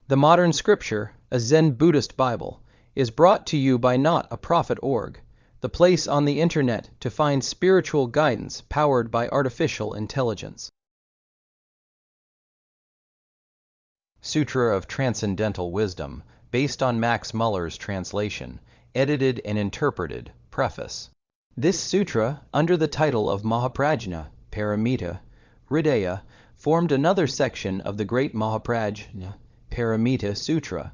The modern scripture, a Zen Buddhist Bible, is brought to you by Not a Prophet org, the place on the internet to find spiritual guidance powered by artificial intelligence. Sutra of Transcendental Wisdom, based on Max Muller's translation, edited and interpreted. Preface. This sutra, under the title of Prajna-paramita, Hridaya, formed another section of the great Prajna-paramita Sutra.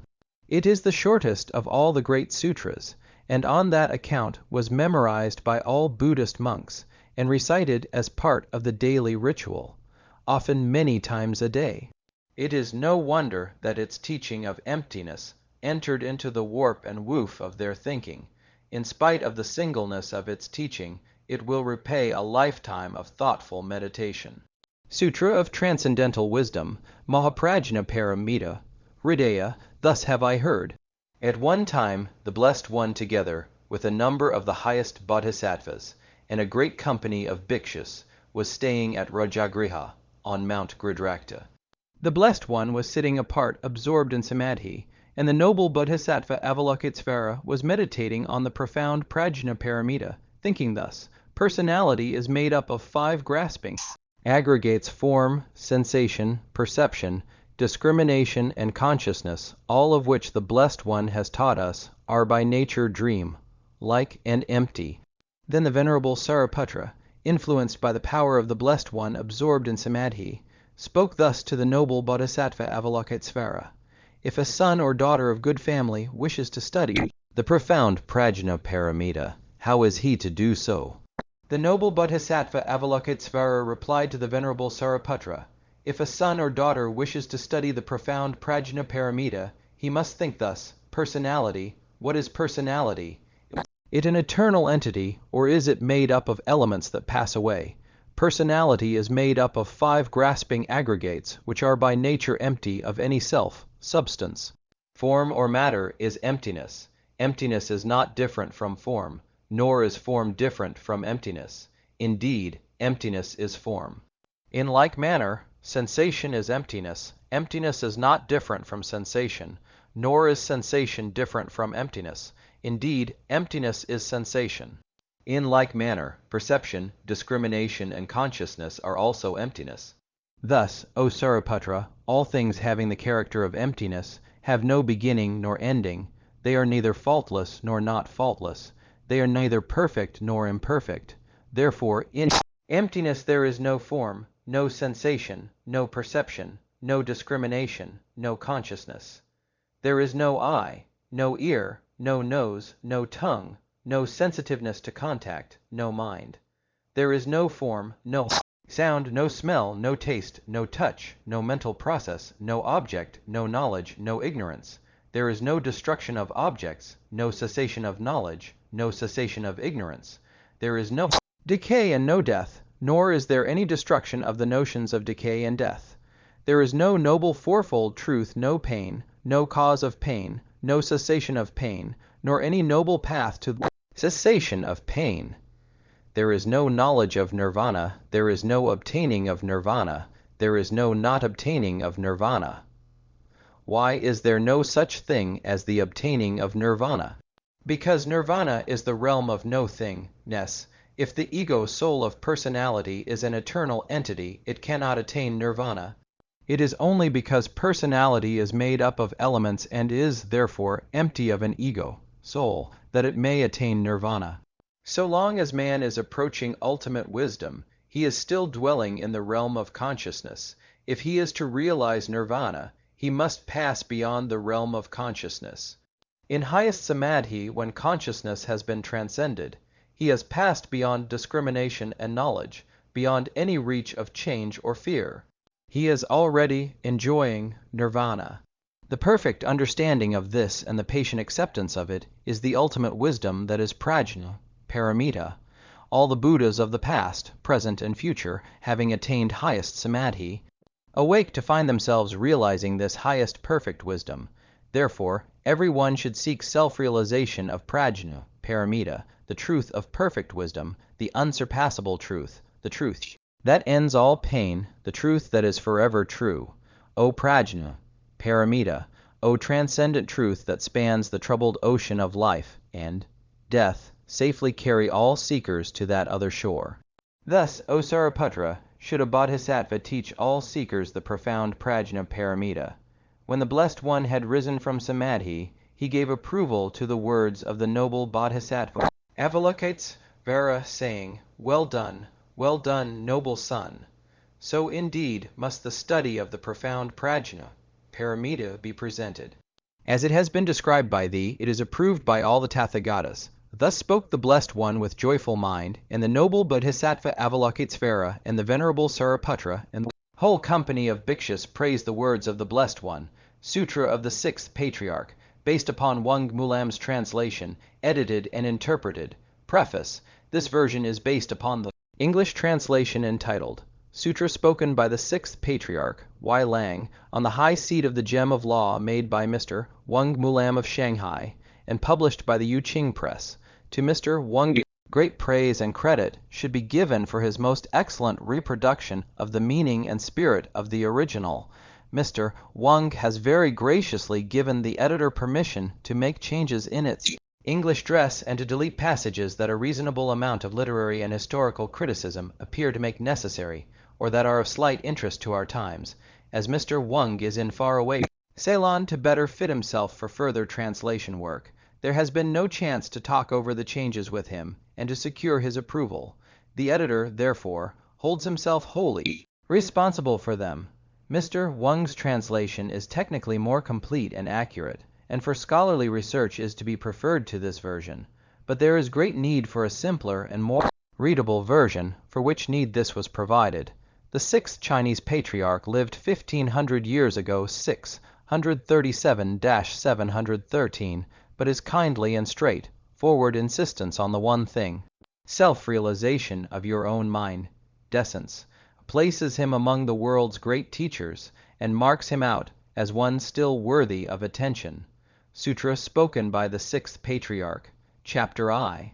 It is the shortest of all the great sutras, and on that account was memorized by all Buddhist monks and recited as part of the daily ritual, often many times a day. It is no wonder that its teaching of emptiness entered into the warp and woof of their thinking. In spite of the singleness of its teaching, it will repay a lifetime of thoughtful meditation. Sutra of Transcendental Wisdom, Prajna-paramita, Hridaya, thus have I heard. At one time, the Blessed One, together with a number of the highest bodhisattvas and a great company of bhikshus, was staying at Rajagriha on Mount Gridhrakta. The Blessed One was sitting apart, absorbed in Samadhi, and the noble bodhisattva Avalokitesvara was meditating on the profound Prajna-paramita, thinking thus: personality is made up of 5 grasping aggregates: form, sensation, perception, discrimination, and consciousness, all of which the Blessed One has taught us are by nature dream, like and empty. Then the Venerable Sariputra, influenced by the power of the Blessed One absorbed in Samadhi, spoke thus to the noble bodhisattva Avalokitesvara: if a son or daughter of good family wishes to study the profound Prajna-paramita, how is he to do so? The noble bodhisattva Avalokitesvara replied to the Venerable Sariputra: if a son or daughter wishes to study the profound Prajna-paramita, he must think thus: personality, what is personality? It an eternal entity, or is it made up of elements that pass away? Personality is made up of 5 grasping aggregates, which are by nature empty of any self, substance. Form or matter is emptiness. Emptiness is not different from form, nor is form different from emptiness. Indeed, emptiness is form. In like manner, sensation is emptiness. Emptiness is not different from sensation, nor is sensation different from emptiness. Indeed, emptiness is sensation. In like manner, perception, discrimination, and consciousness are also emptiness. Thus, O Sariputra, all things having the character of emptiness have no beginning nor ending. They are neither faultless nor not faultless. They are neither perfect nor imperfect. Therefore, in emptiness there is no form, no sensation, no perception, no discrimination, no consciousness. There is no eye, no ear, no nose, no tongue, no sensitiveness to contact, no mind. There is no form, no sound, no smell, no taste, no touch, no mental process, no object, no knowledge, no ignorance. There is no destruction of objects, no cessation of knowledge, no cessation of ignorance. There is no decay and no death, nor is there any destruction of the notions of decay and death. There is no noble fourfold truth, no pain, no cause of pain, no cessation of pain, nor any noble path to cessation of pain. There is no knowledge of Nirvana, there is no obtaining of Nirvana, there is no not obtaining of Nirvana. Why is there no such thing as the obtaining of Nirvana? Because Nirvana is the realm of no-thing-ness. If the ego soul of personality is an eternal entity, it cannot attain Nirvana. It is only because personality is made up of elements and is, therefore, empty of an ego, soul, that it may attain Nirvana. So long as man is approaching ultimate wisdom, he is still dwelling in the realm of consciousness. If he is to realize Nirvana, he must pass beyond the realm of consciousness. In highest Samadhi, when consciousness has been transcended, he has passed beyond discrimination and knowledge, beyond any reach of change or fear. He is already enjoying Nirvana. The perfect understanding of this and the patient acceptance of it is the ultimate wisdom that is Prajna-paramita. All the Buddhas of the past, present, and future, having attained highest Samadhi, awake to find themselves realizing this highest perfect wisdom. Therefore, every one should seek self-realization of Prajna-paramita, the truth of perfect wisdom, the unsurpassable truth, the truth that ends all pain, the truth that is forever true. O Prajna-paramita, O transcendent truth that spans the troubled ocean of life and death, safely carry all seekers to that other shore. Thus, O Sariputra, should a bodhisattva teach all seekers the profound Prajna-paramita. When the Blessed One had risen from Samadhi, he gave approval to the words of the noble bodhisattva Avalokitesvara, saying, well done, noble son. So indeed must the study of the profound Prajna-paramita be presented. As it has been described by thee, it is approved by all the Tathagatas. Thus spoke the Blessed One with joyful mind, and the noble Bodhisattva Avalokitesvara and the venerable Sariputra and the whole company of bhikshus praised the words of the Blessed One. Sutra of the Sixth Patriarch, based upon Wang Mulam's translation, edited and interpreted. Preface. This version is based upon the English translation entitled Sutra Spoken by the Sixth Patriarch, Y. Lang, on the high seat of the Gem of Law made by Mr. Wang Mulam of Shanghai, and published by the Yuqing Press. To Mr. Wang, great praise and credit should be given for his most excellent reproduction of the meaning and spirit of the original. Mr. Wang has very graciously given the editor permission to make changes in its English dress and to delete passages that a reasonable amount of literary and historical criticism appear to make necessary, or that are of slight interest to our times, as Mr. Wang is in far-away Ceylon to better fit himself for further translation work. There has been no chance to talk over the changes with him and to secure his approval. The editor, therefore, holds himself wholly responsible for them. Mr. Wang's translation is technically more complete and accurate, and for scholarly research is to be preferred to this version. But there is great need for a simpler and more readable version, for which need this was provided. The sixth Chinese patriarch lived 1500 years ago, 637-713, but his kindly and straight forward insistence on the one thing, self-realization of your own mind, decence, places him among the world's great teachers and marks him out as one still worthy of attention. Sutra Spoken by the Sixth Patriarch, Chapter I.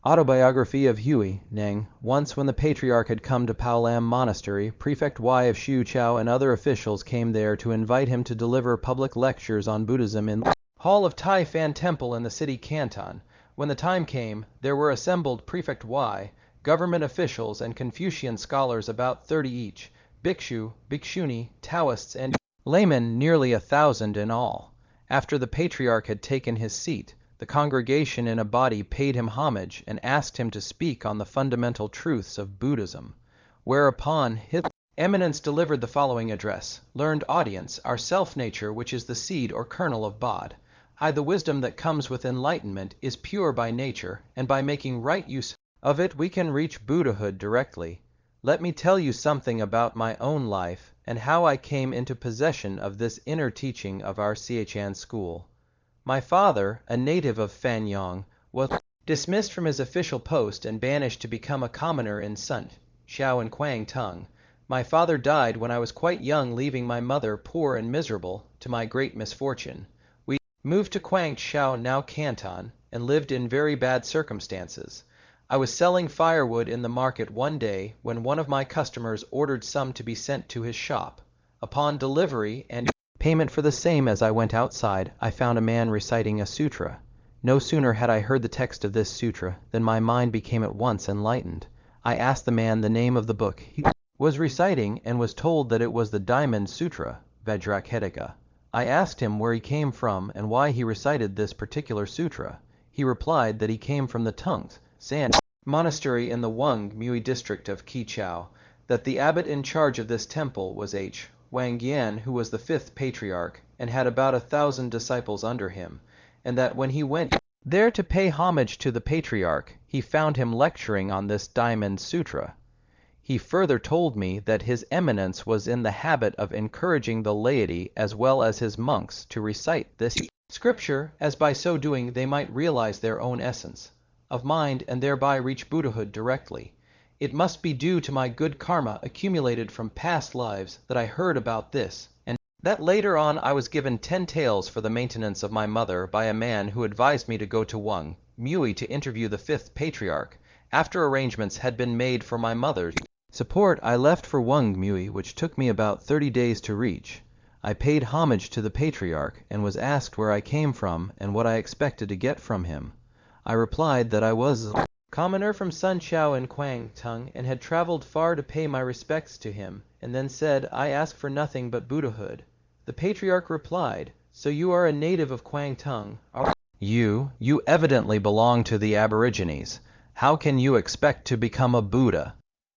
Autobiography of Hui Neng. Once when the Patriarch had come to Paolam Monastery, Prefect Y of Xiuqiao and other officials came there to invite him to deliver public lectures on Buddhism in the hall of Tai Fan Temple in the city Canton. When the time came, there were assembled Prefect Y, government officials, and Confucian scholars about 30 each, bhikshu, bhikshuni, Taoists, and laymen nearly 1,000 in all. After the Patriarch had taken his seat, the congregation in a body paid him homage and asked him to speak on the fundamental truths of Buddhism, whereupon His Eminence delivered the following address. Learned audience, our self-nature, which is the seed or kernel of Bod, the wisdom that comes with enlightenment, is pure by nature, and by making right use of it we can reach Buddhahood directly. Let me tell you something about my own life and how I came into possession of this inner teaching of our Siechan school. My father, a native of Fanyang, was dismissed from his official post and banished to become a commoner in Sunt, Xiao and Quang Tung. My father died when I was quite young, leaving my mother poor and miserable, to my great misfortune. We moved to Quang Xiao, now Canton, and lived in very bad circumstances. I was selling firewood in the market one day when one of my customers ordered some to be sent to his shop. Upon delivery and payment for the same, as I went outside, I found a man reciting a sutra. No sooner had I heard the text of this sutra than my mind became at once enlightened. I asked the man the name of the book he was reciting and was told that it was the Diamond Sutra, Vajrakriha. I asked him where he came from and why he recited this particular sutra. He replied that he came from the Tungs San monastery in the Wang Mui district of Qichao, that the abbot in charge of this temple was H. Wang Yan, who was the fifth patriarch, and had about 1,000 disciples under him, and that when he went there to pay homage to the patriarch, he found him lecturing on this Diamond Sutra. He further told me that His Eminence was in the habit of encouraging the laity as well as his monks to recite this scripture, as by so doing they might realize their own essence of mind and thereby reach Buddhahood directly. It must be due to my good karma accumulated from past lives that I heard about this, and that later on I was given 10 taels for the maintenance of my mother by a man who advised me to go to Wang Mui to interview the fifth patriarch. After arrangements had been made for my mother's support, I left for Wang Mui, which took me about 30 days to reach. I paid homage to the Patriarch, and was asked where I came from and what I expected to get from him. I replied that I was a commoner from Sunchao in Kwangtung, and had traveled far to pay my respects to him, and then said, I ask for nothing but Buddhahood. The Patriarch replied, So you are a native of Kwangtung. You evidently belong to the Aborigines. How can you expect to become a Buddha?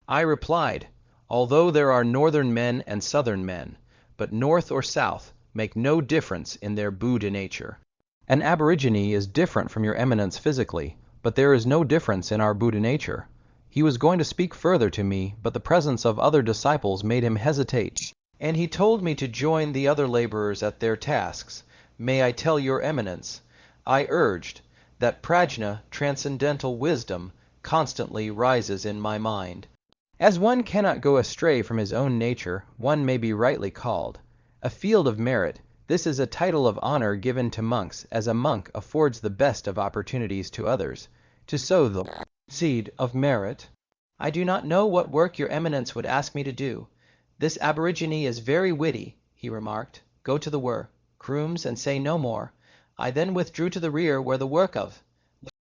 I replied, Although there are northern men and southern men, but north or south make no difference in their Buddha nature. An Aborigine is different from your eminence physically, but there is no difference in our Buddha nature. He was going to speak further to me, but the presence of other disciples made him hesitate, and he told me to join the other laborers at their tasks. May I tell your eminence, I urged, that Prajna, transcendental wisdom, constantly rises in my mind. As one cannot go astray from his own nature, one may be rightly called a field of merit. This is a title of honor given to monks, as a monk affords the best of opportunities to others, to sow the seed of merit. I do not know what work your eminence would ask me to do. This aborigine is very witty, he remarked. Go to the work, crooms, and say no more. I then withdrew to the rear, where the work of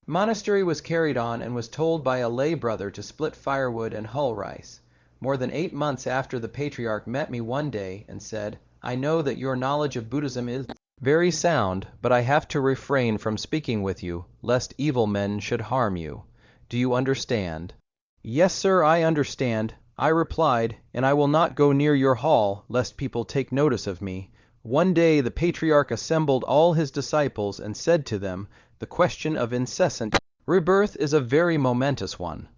monastery was carried on, and was told by a lay brother to split firewood and hull rice. More than 8 months after, the Patriarch met me one day and said, I know that your knowledge of Buddhism is very sound, but I have to refrain from speaking with you, lest evil men should harm you. Do you understand? Yes, sir, I understand, I replied, and I will not go near your hall, lest people take notice of me. One day the Patriarch assembled all his disciples and said to them, The question of incessant rebirth is a very momentous one.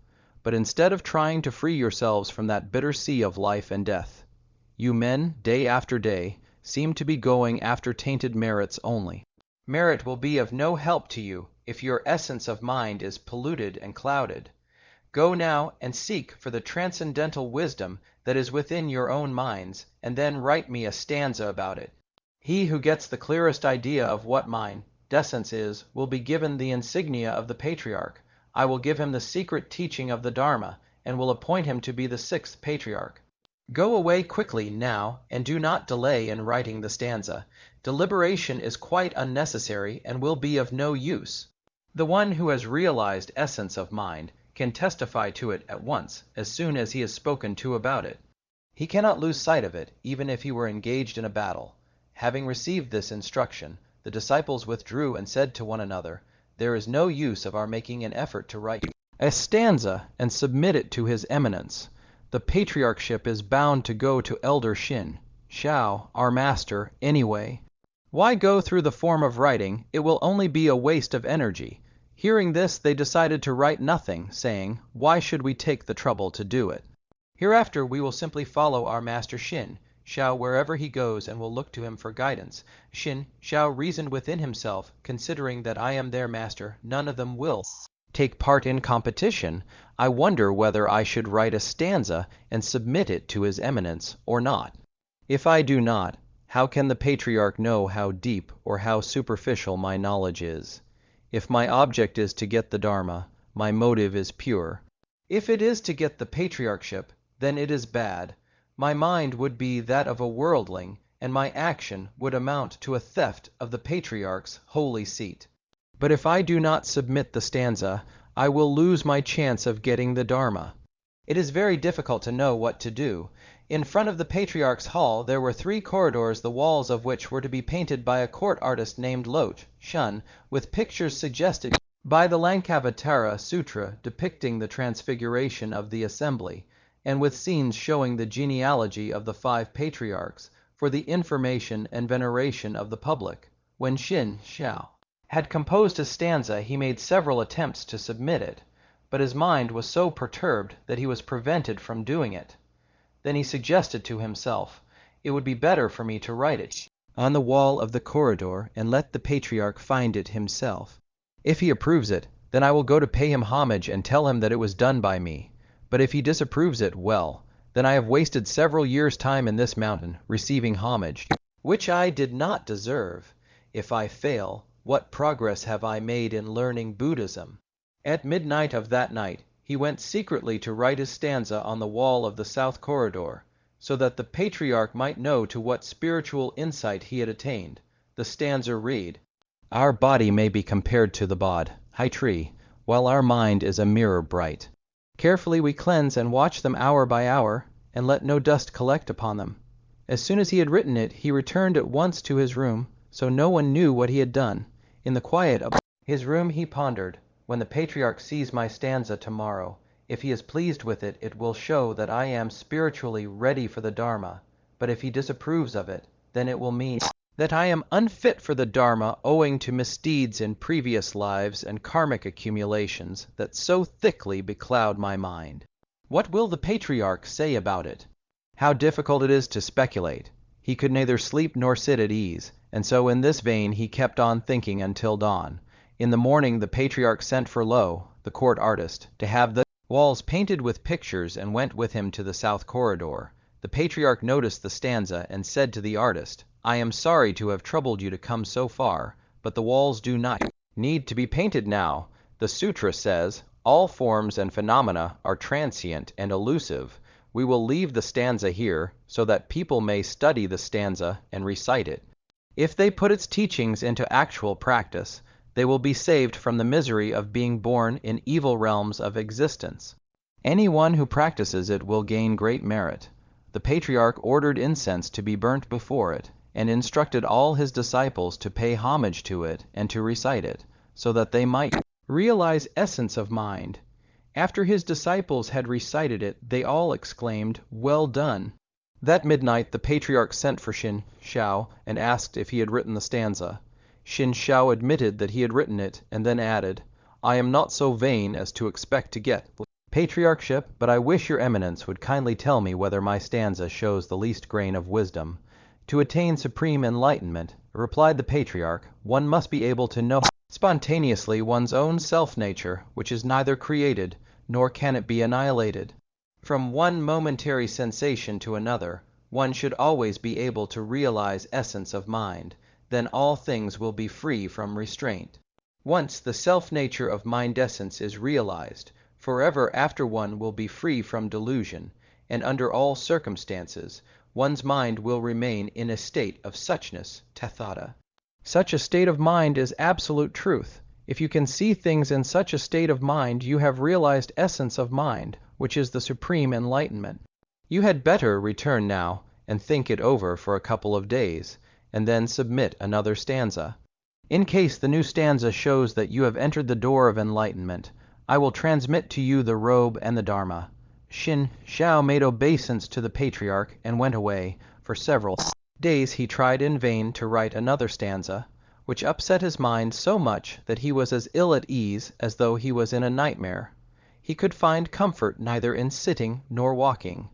But instead of trying to free yourselves from that bitter sea of life and death, you men, day after day, seem to be going after tainted merits only. Merit will be of no help to you if your essence of mind is polluted and clouded. Go now and seek for the transcendental wisdom that is within your own minds, and then write me a stanza about it. He who gets the clearest idea of what mind, essence is, will be given the insignia of the Patriarch. I will give him the secret teaching of the Dharma, and will appoint him to be the Sixth Patriarch. Go away quickly now, and do not delay in writing the stanza. Deliberation is quite unnecessary, and will be of no use. The one who has realized essence of mind can testify to it at once, as soon as he is spoken to about it. He cannot lose sight of it, even if he were engaged in a battle. Having received this instruction, the disciples withdrew and said to one another, There is no use of our making an effort to write a stanza and submit it to his eminence. The Patriarchship is bound to go to Elder Shin, Shao, our master, anyway. Why go through the form of writing? It will only be a waste of energy. Hearing this, they decided to write nothing, saying, Why should we take the trouble to do it? Hereafter we will simply follow our master Shin, Shao, wherever he goes, and will look to him for guidance. Shin, Shao reasoned within himself, considering that I am their master, none of them will take part in competition. I wonder whether I should write a stanza and submit it to his eminence or not. If I do not, how can the Patriarch know how deep or how superficial my knowledge is? If my object is to get the Dharma, my motive is pure. If it is to get the Patriarchship, then it is bad. My mind would be that of a worldling, and my action would amount to a theft of the Patriarch's holy seat. But if I do not submit the stanza, I will lose my chance of getting the Dharma. It is very difficult to know what to do. In front of the Patriarch's hall there were 3 corridors, the walls of which were to be painted by a court artist named Loch Shun, with pictures suggested by the Lankavatara Sutra depicting the transfiguration of the assembly, and with scenes showing the genealogy of the 5 patriarchs, for the information and veneration of the public. When Shin Shao had composed a stanza, he made several attempts to submit it, but his mind was so perturbed that he was prevented from doing it. Then he suggested to himself, It would be better for me to write it on the wall of the corridor, and let the Patriarch find it himself. If he approves it, then I will go to pay him homage and tell him that it was done by me. But if he disapproves it, well, then I have wasted several years' time in this mountain, receiving homage, which I did not deserve. If I fail, what progress have I made in learning Buddhism? At midnight of that night, he went secretly to write his stanza on the wall of the south corridor. so that the patriarch might know to what spiritual insight he had attained. The stanza read, "Our body may be compared to the bod, high tree, while our mind is a mirror bright. Carefully we cleanse and watch them hour by hour, and let no dust collect upon them." As soon as he had written it, he returned at once to his room, so no one knew what he had done. In the quiet of his room he pondered, "When the patriarch sees my stanza tomorrow, if he is pleased with it, it will show that I am spiritually ready for the Dharma, but if he disapproves of it, then it will mean that I am unfit for the Dharma owing to misdeeds in previous lives and karmic accumulations that so thickly becloud my mind. What will the patriarch say about it?" How difficult it is to speculate. He could neither sleep nor sit at ease, and so in this vein he kept on thinking until dawn. In the morning the patriarch sent for Lo, the court artist, to have the walls painted with pictures, and went with him to the south corridor. The patriarch noticed the stanza and said to the artist, "I am sorry to have troubled you to come so far, but the walls do not need to be painted now. The sutra says, all forms and phenomena are transient and elusive. We will leave the stanza here, so that people may study the stanza and recite it. If they put its teachings into actual practice, they will be saved from the misery of being born in evil realms of existence. Anyone who practices it will gain great merit." The patriarch ordered incense to be burnt before it, and instructed all his disciples to pay homage to it and to recite it, so that they might realize essence of mind. After his disciples had recited it, they all exclaimed, "Well done." That midnight the patriarch sent for Xin Shao and asked if he had written the stanza. Xin Shao admitted that he had written it, and then added, "I am not so vain as to expect to get patriarchship, but I wish your eminence would kindly tell me whether my stanza shows the least grain of wisdom. To attain supreme enlightenment," replied the patriarch, "one must be able to know spontaneously one's own self-nature, which is neither created, nor can it be annihilated. From one momentary sensation to another, one should always be able to realize essence of mind. Then all things will be free from restraint. Once the self-nature of mind-essence is realized, forever after one will be free from delusion, and under all circumstances, one's mind will remain in a state of suchness, tathata. Such a state of mind is absolute truth. If you can see things in such a state of mind, you have realized essence of mind, which is the supreme enlightenment. You had better return now and think it over for a couple of days, and then submit another stanza. In case the new stanza shows that you have entered the door of enlightenment, I will transmit to you the robe and the Dharma." Xin Shao made obeisance to the patriarch and went away. For several days he tried in vain to write another stanza, which upset his mind so much that he was as ill at ease as though he was in a nightmare. He could find comfort neither in sitting nor walking.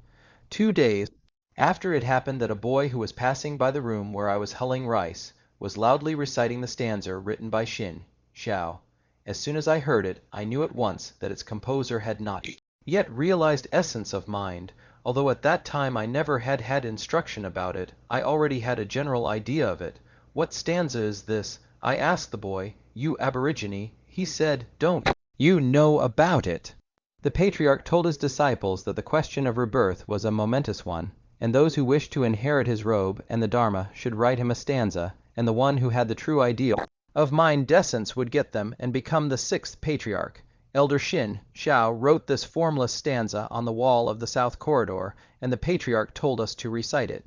2 days after it happened that a boy who was passing by the room where I was hulling rice was loudly reciting the stanza written by Xin Shao. As soon as I heard it, I knew at once that its composer had not yet realized essence of mind. Although at that time I never had had instruction about it, I already had a general idea of it. "What stanza is this?" I asked the boy. "You aborigine," he said, "don't you know about it?" The patriarch told his disciples that the question of rebirth was a momentous one, and those who wished to inherit his robe and the Dharma should write him a stanza, and the one who had the true ideal of mind-essence would get them and become the sixth patriarch. Elder Xin Shao wrote this formless stanza on the wall of the south corridor, and the patriarch told us to recite it.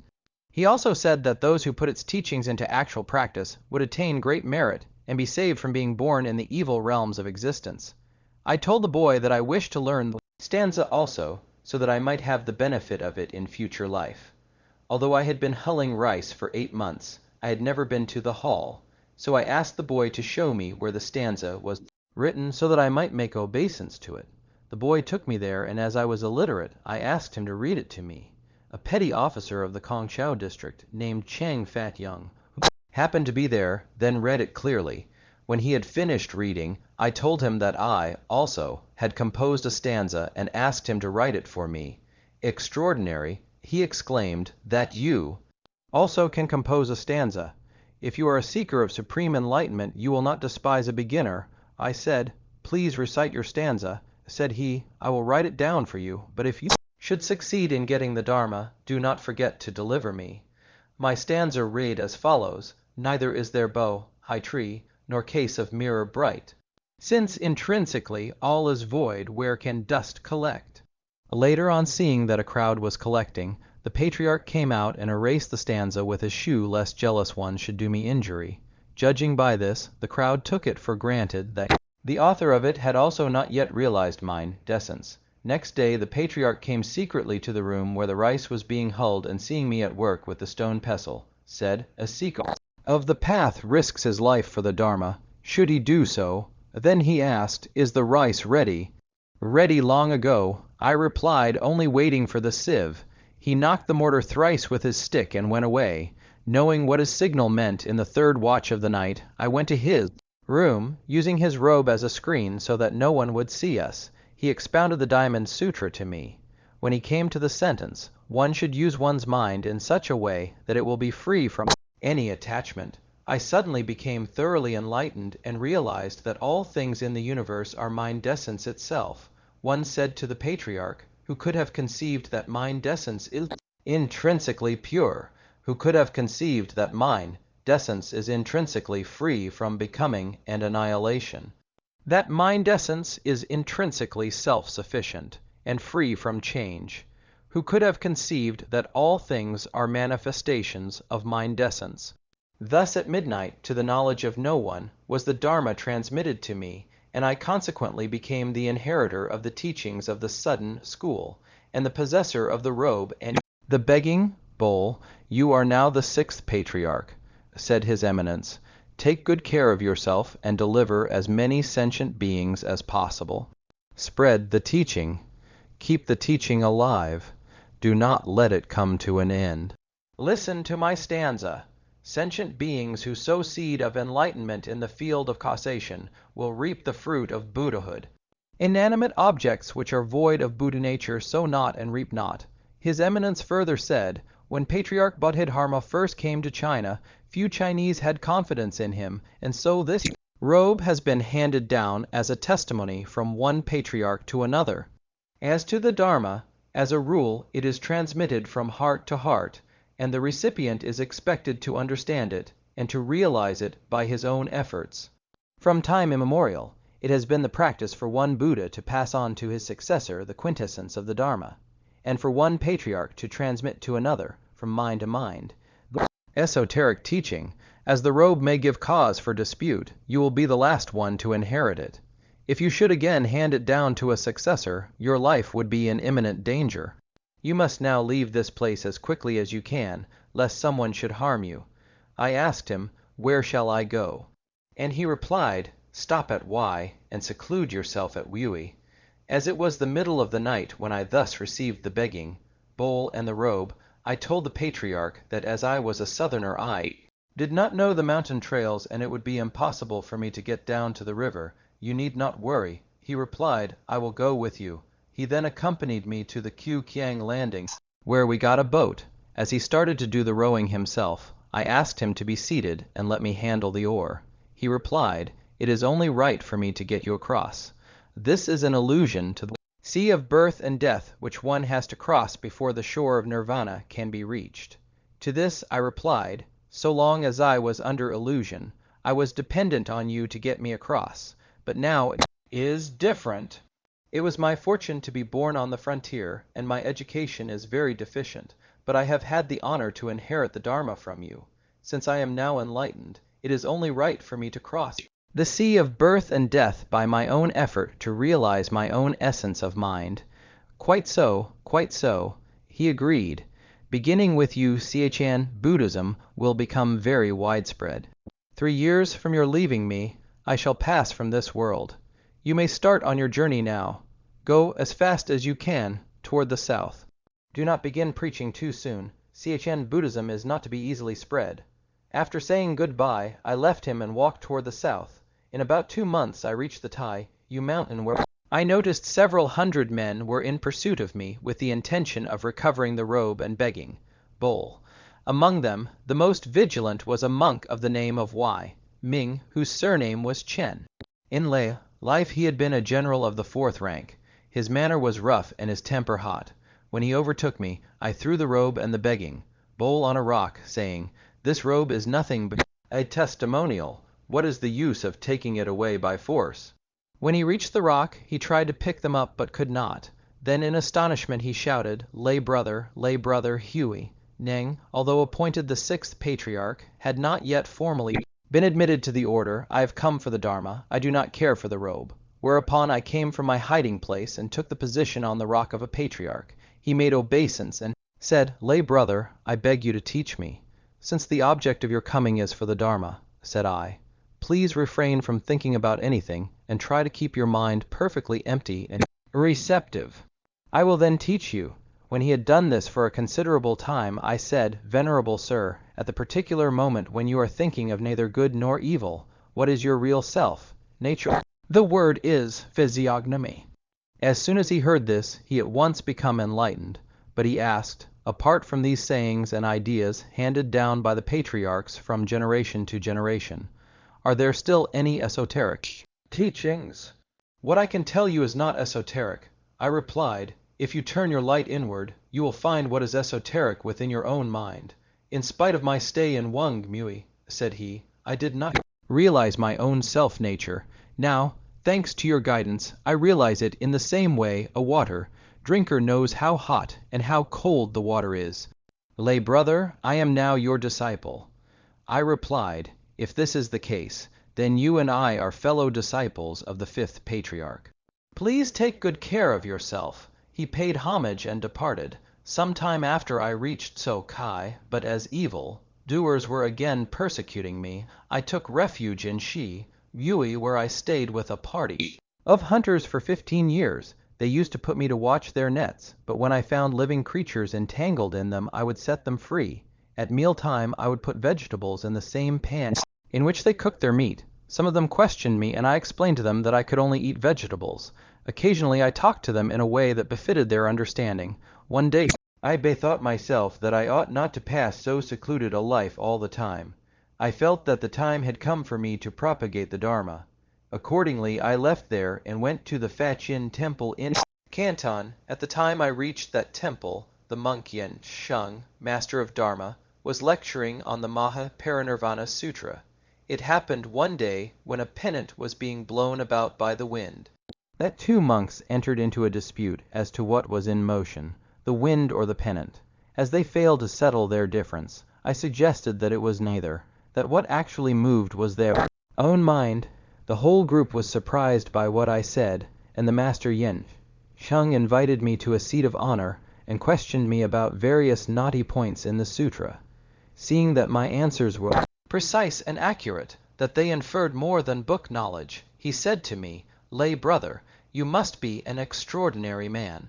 He also said that those who put its teachings into actual practice would attain great merit and be saved from being born in the evil realms of existence. I told the boy that I wished to learn the stanza also, so that I might have the benefit of it in future life. Although I had been hulling rice for 8 months, I had never been to the hall, so I asked the boy to show me where the stanza was written so that I might make obeisance to it. The boy took me there, and as I was illiterate, I asked him to read it to me. A petty officer of the Kongshao district, named Chang Fat Young, who happened to be there, then read it clearly. When he had finished reading, I told him that I, also, had composed a stanza and asked him to write it for me. "Extraordinary," he exclaimed, "that you also can compose a stanza. If you are a seeker of supreme enlightenment, you will not despise a beginner." I said, "Please recite your stanza." Said he, "I will write it down for you, but if you should succeed in getting the Dharma, do not forget to deliver me. My stanza read as follows: neither is there bow, high tree, nor case of mirror bright. Since intrinsically all is void, where can dust collect? Later, on seeing that a crowd was collecting, the patriarch came out and erased the stanza with his shoe lest jealous ones should do me injury. Judging by this, the crowd took it for granted that the author of it had also not yet realized mind-essence. Next day the patriarch came secretly to the room where the rice was being hulled, and seeing me at work with the stone pestle, said, "A seeker of the path risks his life for the Dharma. Should he do so?" Then he asked, "Is the rice ready?" "Ready long ago," I replied, "only waiting for the sieve." He knocked the mortar thrice with his stick and went away. Knowing what his signal meant, in the third watch of the night, I went to his room, using his robe as a screen so that no one would see us. He expounded the Diamond Sutra to me. When he came to the sentence, one should use one's mind in such a way that it will be free from any attachment, I suddenly became thoroughly enlightened and realized that all things in the universe are mind-essence itself. One said to the patriarch, "Who could have conceived that mind-essence is intrinsically pure? Who could have conceived that mind-essence is intrinsically free from becoming and annihilation? That mind-essence is intrinsically self-sufficient and free from change? Who could have conceived that all things are manifestations of mind-essence?" Thus at midnight, to the knowledge of no one, was the Dharma transmitted to me, and I consequently became the inheritor of the teachings of the sudden school, and the possessor of the robe and the begging bowl. "You are now the Sixth Patriarch," said His Eminence. "Take good care of yourself and deliver as many sentient beings as possible. Spread the teaching. Keep the teaching alive. Do not let it come to an end. Listen to my stanza. Sentient beings who sow seed of enlightenment in the field of causation will reap the fruit of Buddhahood. Inanimate objects which are void of Buddha nature sow not and reap not." His Eminence further said, when Patriarch Bodhidharma first came to China, few Chinese had confidence in him, and so this robe has been handed down as a testimony from one patriarch to another. As to the Dharma, as a rule it is transmitted from heart to heart, and the recipient is expected to understand it and to realize it by his own efforts. From time immemorial, it has been the practice for one Buddha to pass on to his successor the quintessence of the Dharma, and for one patriarch to transmit to another, from mind to mind, the esoteric teaching. As the robe may give cause for dispute, you will be the last one to inherit it. If you should again hand it down to a successor, your life would be in imminent danger. You must now leave this place as quickly as you can, lest someone should harm you." I asked him, "Where shall I go?" And he replied, "Stop at Y, and seclude yourself at Wui." As it was the middle of the night when I thus received the begging bowl and the robe, I told the patriarch that as I was a southerner I did not know the mountain trails and it would be impossible for me to get down to the river. "You need not worry." He replied, "I will go with you." He then accompanied me to the Qiu Qiang landing, where we got a boat. As he started to do the rowing himself, I asked him to be seated and let me handle the oar. He replied, "It is only right for me to get you across. This is an allusion to the sea of birth and death which one has to cross before the shore of Nirvana can be reached." To this I replied, "So long as I was under illusion, I was dependent on you to get me across, but now it is different. It was my fortune to be born on the frontier, and my education is very deficient, but I have had the honor to inherit the Dharma from you. Since I am now enlightened, it is only right for me to cross the sea of birth and death by my own effort to realize my own essence of mind." "Quite so, quite so," he agreed. "Beginning with you, Chen, Buddhism will become very widespread. 3 years from your leaving me, I shall pass from this world. You may start on your journey now. Go as fast as you can toward the south. Do not begin preaching too soon. Chen Buddhism is not to be easily spread." After saying goodbye, I left him and walked toward the south. In about 2 months I reached the Tai Yu mountain, where I noticed several hundred men were in pursuit of me with the intention of recovering the robe and begging bowl. Among them, the most vigilant was a monk of the name of Ming, whose surname was Chen. In life he had been a general of the 4th rank. His manner was rough and his temper hot. When he overtook me, I threw the robe and the begging bowl on a rock, saying, "This robe is nothing but a testimonial. What is the use of taking it away by force?" When he reached the rock, he tried to pick them up but could not. Then in astonishment he shouted, lay brother, Huey." Neng, although appointed the Sixth Patriarch, had not yet formally been admitted to the order. "I have come for the Dharma. I do not care for the robe." Whereupon I came from my hiding place and took the position on the rock of a patriarch. He made obeisance and said, "Lay brother, I beg you to teach me." "Since the object of your coming is for the Dharma," said I, "please refrain from thinking about anything and try to keep your mind perfectly empty and receptive. I will then teach you." When he had done this for a considerable time, I said, "Venerable sir, at the particular moment when you are thinking of neither good nor evil, what is your real self? Nature? The word is physiognomy." As soon as he heard this, he at once became enlightened. But he asked, apart from these sayings and ideas handed down by the patriarchs from generation to generation, are there still any esoteric teachings? "What I can tell you is not esoteric," I replied. "If you turn your light inward, you will find what is esoteric within your own mind." "In spite of my stay in Wang Mui," said he, "I did not realize my own self-nature. Now, thanks to your guidance, I realize it in the same way a water drinker knows how hot and how cold the water is." "Lay brother, I am now your disciple." I replied, "If this is the case, then you and I are fellow disciples of the Fifth Patriarch. Please take good care of yourself." He paid homage and departed. Some time after I reached So Kai, but as evil doers were again persecuting me, I took refuge in Shi, Yui, where I stayed with a party of hunters for 15 years. They used to put me to watch their nets, but when I found living creatures entangled in them, I would set them free. At mealtime, I would put vegetables in the same pan in which they cooked their meat. Some of them questioned me, and I explained to them that I could only eat vegetables. Occasionally I talked to them in a way that befitted their understanding. One day I bethought myself that I ought not to pass so secluded a life all the time. I felt that the time had come for me to propagate the Dharma. Accordingly I left there and went to the Fachin temple in Canton. At the time I reached that temple, the monk Yen Sheng, master of Dharma, was lecturing on the Maha-Parinirvana Sutra. It happened one day when a pennant was being blown about by the wind, that two monks entered into a dispute as to what was in motion, the wind or the pennant. As they failed to settle their difference, I suggested that it was neither, that what actually moved was their own mind. The whole group was surprised by what I said, and the master Yen Sheng invited me to a seat of honor and questioned me about various knotty points in the sutra. Seeing that my answers were precise and accurate, that they inferred more than book knowledge, he said to me, "Lay brother, you must be an extraordinary man.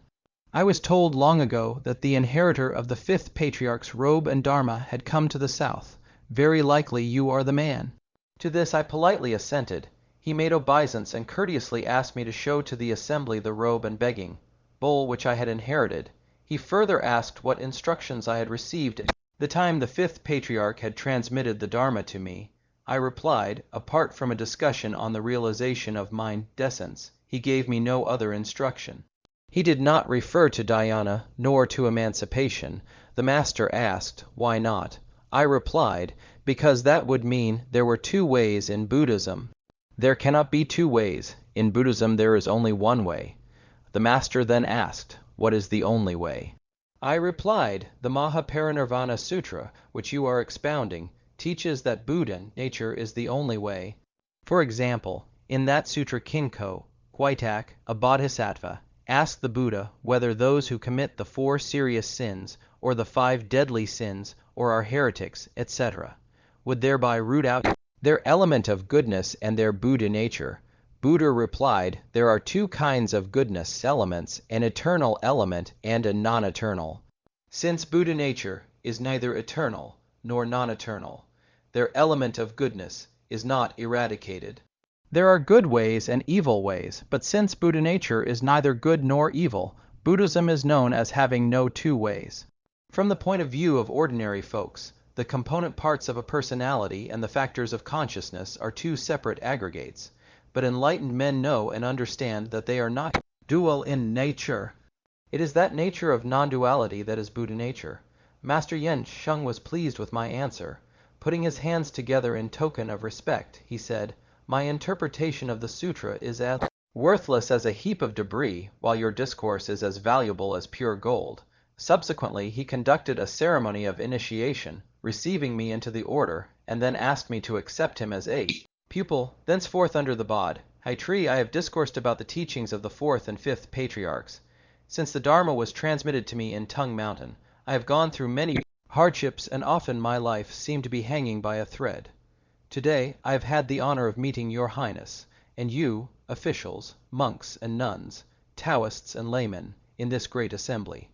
I was told long ago that the inheritor of the Fifth Patriarch's robe and Dharma had come to the south. Very likely you are the man." To this I politely assented. He made obeisance and courteously asked me to show to the assembly the robe and begging bowl which I had inherited. He further asked what instructions I had received at the time the Fifth Patriarch had transmitted the Dharma to me. I replied, apart from a discussion on the realization of mind essence, he gave me no other instruction. He did not refer to dhyana nor to emancipation. The master asked, "Why not?" I replied, "Because that would mean there were two ways in Buddhism." "There cannot be two ways. In Buddhism there is only one way." The master then asked, "What is the only way?" I replied, "The Maha-Parinirvana Sutra, which you are expounding, teaches that Buddha nature is the only way. For example, in that sutra Kinko, Huitak, a bodhisattva, asked the Buddha whether those who commit the 4 serious sins, or the 5 deadly sins, or are heretics, etc., would thereby root out their element of goodness and their Buddha nature. Buddha replied, "There are 2 kinds of goodness elements, an eternal element and a non-eternal. Since Buddha nature is neither eternal nor non-eternal, their element of goodness is not eradicated. There are good ways and evil ways, but since Buddha nature is neither good nor evil, Buddhism is known as having no 2 ways." From the point of view of ordinary folks, the component parts of a personality and the factors of consciousness are 2 separate aggregates, but enlightened men know and understand that they are not dual in nature. It is that nature of non-duality that is Buddha nature. Master Yen Sheng was pleased with my answer. Putting his hands together in token of respect, he said, "My interpretation of the sutra is as worthless as a heap of debris, while your discourse is as valuable as pure gold." Subsequently, he conducted a ceremony of initiation, receiving me into the order, and then asked me to accept him as a pupil. Thenceforth under the bod high tree I have discoursed about the teachings of the fourth and fifth patriarchs. Since the Dharma was transmitted to me in Tongue Mountain, I have gone through many hardships, and often my life seemed to be hanging by a thread. Today I have had the honor of meeting your Highness, and you, officials, monks and nuns, Taoists and laymen, in this great assembly.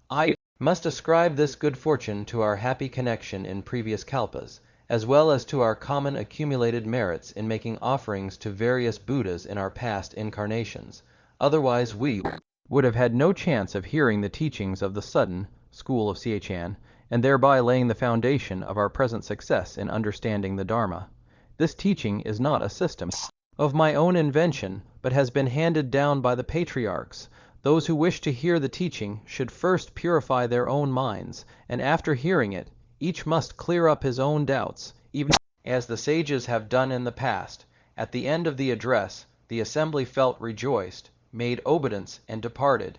I must ascribe this good fortune to our happy connection in previous kalpas, as well as to our common accumulated merits in making offerings to various Buddhas in our past incarnations. Otherwise we would have had no chance of hearing the teachings of the Sudden School of Siechan, and thereby laying the foundation of our present success in understanding the Dharma. This teaching is not a system of my own invention, but has been handed down by the patriarchs. Those who wish to hear the teaching should first purify their own minds, and after hearing it, each must clear up his own doubts, even as the sages have done in the past. At the end of the address, the assembly felt rejoiced, made obeisance, and departed,